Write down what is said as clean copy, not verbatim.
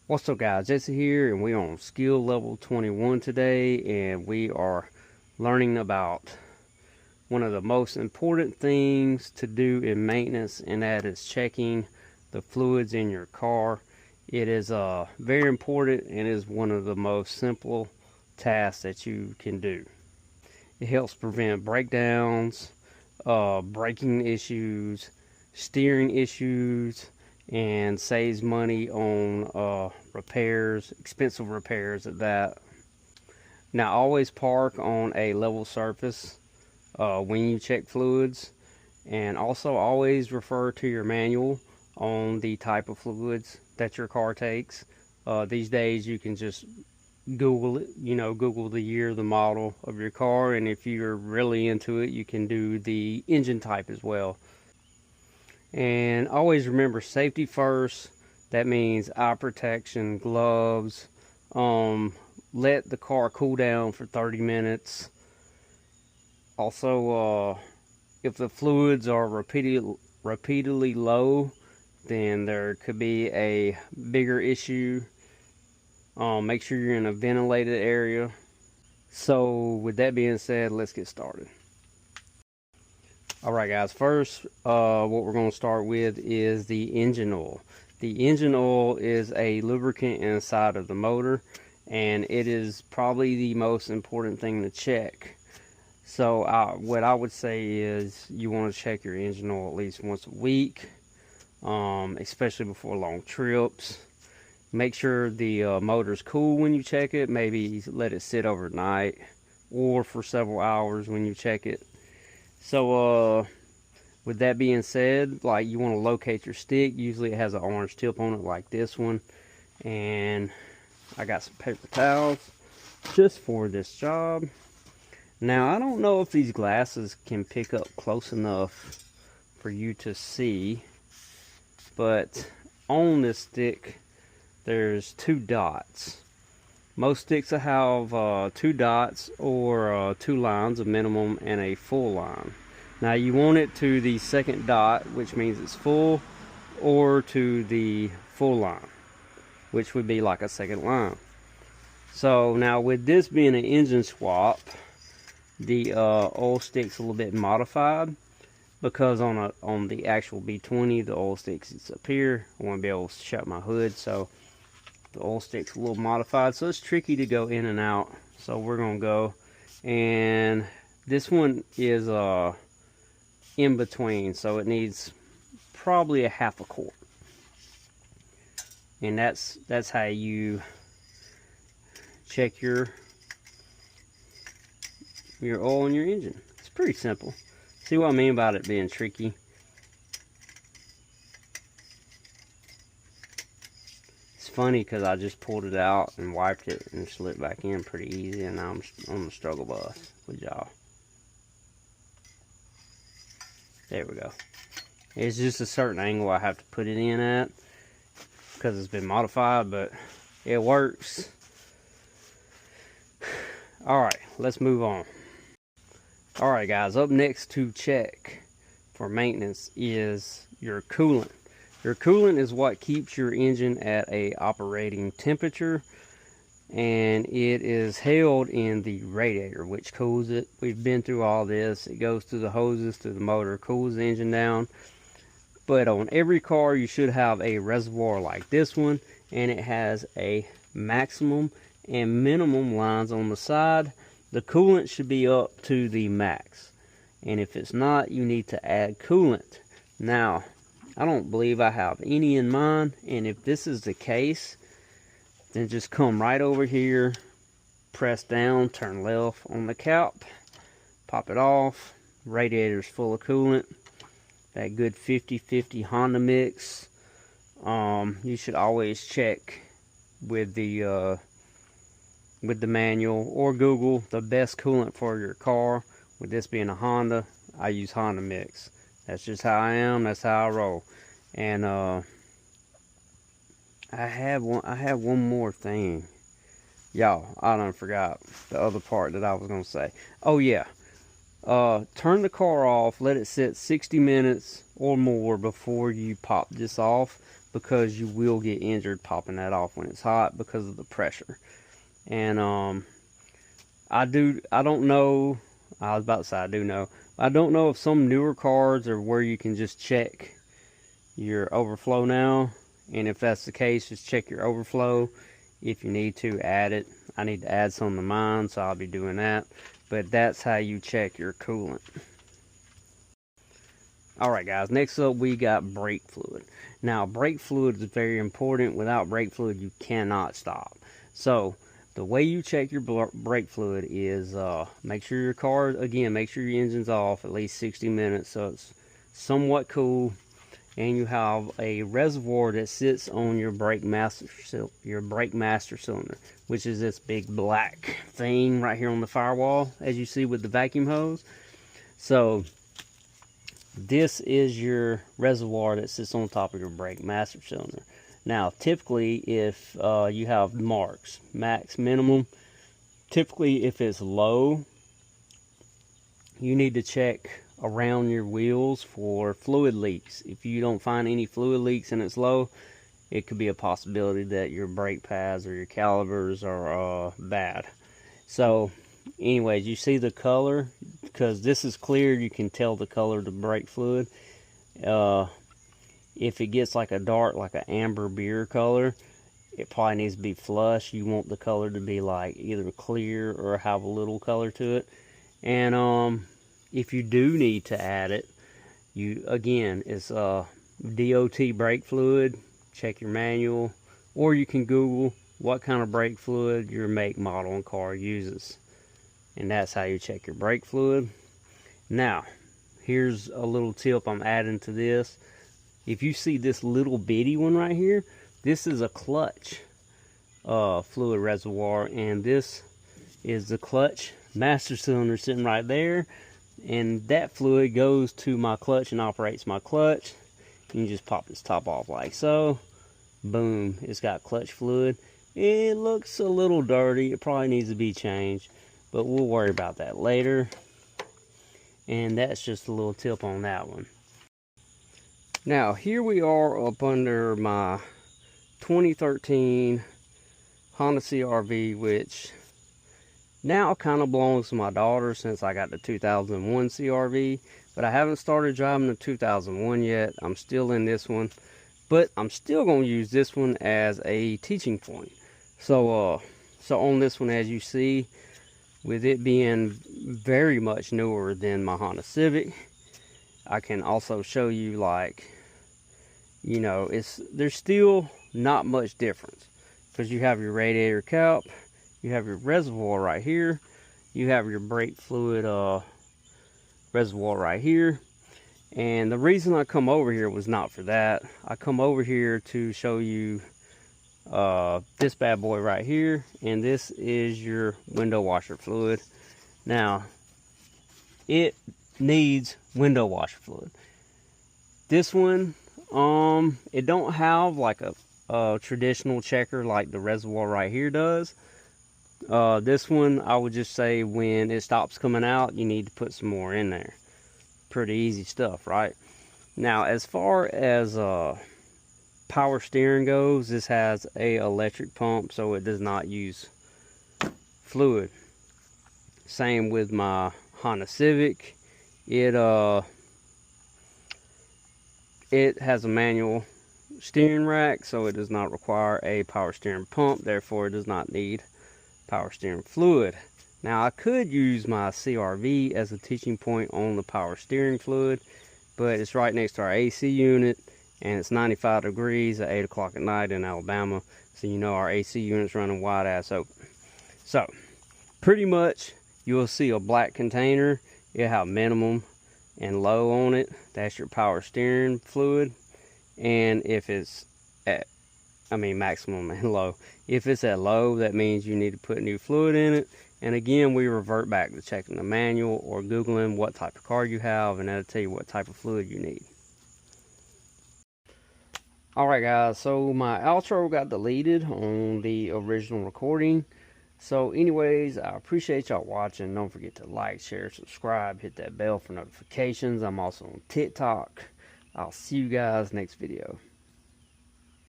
What's up guys, Jesse here, and we're on skill level 21 today, and we are learning about one of the most important things to do in maintenance, and that is checking the fluids in your car. It is very important and is one of the most simple tasks that you can do. It helps prevent breakdowns, braking issues, steering issues, and saves money on repairs, expensive repairs at that. Now always park on a level surface when you check fluids, and also always refer to your manual on the type of fluids that your car takes. These days you can just Google it, Google the year, the model of your car, and if you're really into it, you can do the engine type as well. And always remember, safety first. That means eye protection, gloves. Let the car cool down for 30 minutes. Also, if the fluids are repeatedly low, then there could be a bigger issue. Make sure you're in a ventilated area. So with that being said, let's get started. Alright guys, first what we're going to start with is the engine oil. The engine oil is a lubricant inside of the motor, and it is probably the most important thing to check. So what I would say is you want to check your engine oil at least once a week, especially before long trips. Make sure the motor's cool when you check it. Maybe let it sit overnight or for several hours when you check it. So with that being said, like, you want to locate your stick. Usually it has an orange tip on it like this one, and I got some paper towels just for this job. Now I don't know if these glasses can pick up close enough for you to see, but on this stick there's two dots. Most sticks will have two dots or two lines, a minimum and a full line. Now you want it to the second dot, which means it's full, or to the full line, which would be like a second line. So now with this being an engine swap, the oil stick's a little bit modified, because on the actual B20 the oil stick is up here. I want to be able to shut my hood, so the oil stick's a little modified, so it's tricky to go in and out. So we're gonna go, and this one is in between, so it needs probably a half a quart, and that's how you check your oil in your engine. It's pretty simple. See what I mean about it being tricky? Funny because I just pulled it out and wiped it and slipped back in pretty easy, and now I'm on the struggle bus with y'all. There we go. It's just a certain angle I have to put it in at because it's been modified, but it works. Alright, let's move on. Alright guys, up next to check for maintenance is your coolant. Your coolant is what keeps your engine at a operating temperature, and it is held in the radiator, which cools it. We've been through all this. It goes through the hoses, through the motor, cools the engine down. But on every car you should have a reservoir like this one, and it has a maximum and minimum lines on the side. The coolant should be up to the max, and if it's not, you need to add coolant. Now I don't believe I have any in mind, and if this is the case, then just come right over here, press down, turn left on the cap, pop it off. Radiator's full of coolant, that good 50-50 Honda mix. You should always check with the manual or Google the best coolant for your car. With this being a Honda, I use Honda mix. That's just how I am. That's how I roll. And I have one more thing, y'all. I done forgot the other part that I was gonna say. Oh yeah, turn the car off. Let it sit 60 minutes or more before you pop this off, because you will get injured popping that off when it's hot because of the pressure. And I don't know, I was about to say I do know, I don't know if some newer cars are where you can just check your overflow now. And if that's the case, just check your overflow. If you need to, add it. I need to add some to mine, so I'll be doing that. But that's how you check your coolant. Alright guys, next up we got brake fluid. Now brake fluid is very important. Without brake fluid you cannot stop. So the way you check your brake fluid is make sure your car, again, make sure your engine's off at least 60 minutes so it's somewhat cool. And you have a reservoir that sits on your brake master cylinder, which is this big black thing right here on the firewall, as you see with the vacuum hose. So this is your reservoir that sits on top of your brake master cylinder. Now, typically, if you have marks, max, minimum, typically if it's low, you need to check around your wheels for fluid leaks. If you don't find any fluid leaks and it's low, it could be a possibility that your brake pads or your calipers are bad. So anyways, you see the color, because this is clear, you can tell the color of the brake fluid. If it gets like a dark, like an amber beer color, it probably needs to be flush. You want the color to be like either clear or have a little color to it. And if you do need to add it, again, it's DOT brake fluid. Check your manual, or you can Google what kind of brake fluid your make, model, and car uses, and that's how you check your brake fluid. Now, here's a little tip I'm adding to this. If you see this little bitty one right here, this is a clutch fluid reservoir, and this is the clutch master cylinder sitting right there. And that fluid goes to my clutch and operates my clutch. You can just pop this top off like so. Boom, it's got clutch fluid. It looks a little dirty. It probably needs to be changed, but we'll worry about that later. And that's just a little tip on that one. Now, here we are up under my 2013 Honda CR-V, which now kind of belongs to my daughter since I got the 2001 CR-V, but I haven't started driving the 2001 yet. I'm still in this one, but I'm still going to use this one as a teaching point. So on this one, as you see, with it being very much newer than my Honda Civic, I can also show you, like, you know, there's still not much difference, because you have your radiator cap, you have your reservoir right here, you have your brake fluid reservoir right here. And the reason I come over here was not for that. I come over here to show you this bad boy right here, and this is your window washer fluid. Now, it needs window washer fluid. This one, it don't have like a traditional checker like the reservoir right here does. This one, I would just say when it stops coming out, you need to put some more in there. Pretty easy stuff, right? Now, as far as power steering goes, this has a electric pump, so it does not use fluid. Same with my Honda Civic. It has a manual steering rack, so it does not require a power steering pump, therefore it does not need power steering fluid. Now, I could use my CR-V as a teaching point on the power steering fluid, but it's right next to our AC unit, and it's 95 degrees at 8 o'clock at night in Alabama, so you know our AC unit's running wide ass open. So pretty much you'll see a black container. It'll have minimum and low on it. That's your power steering fluid. And if it's at, maximum and low. If it's at low, that means you need to put new fluid in it. And again, we revert back to checking the manual or Googling what type of car you have, and that'll tell you what type of fluid you need. Alright guys, so my outro got deleted on the original recording. So anyways, I appreciate y'all watching. Don't forget to like, share, subscribe, hit that bell for notifications. I'm also on TikTok. I'll see you guys next video.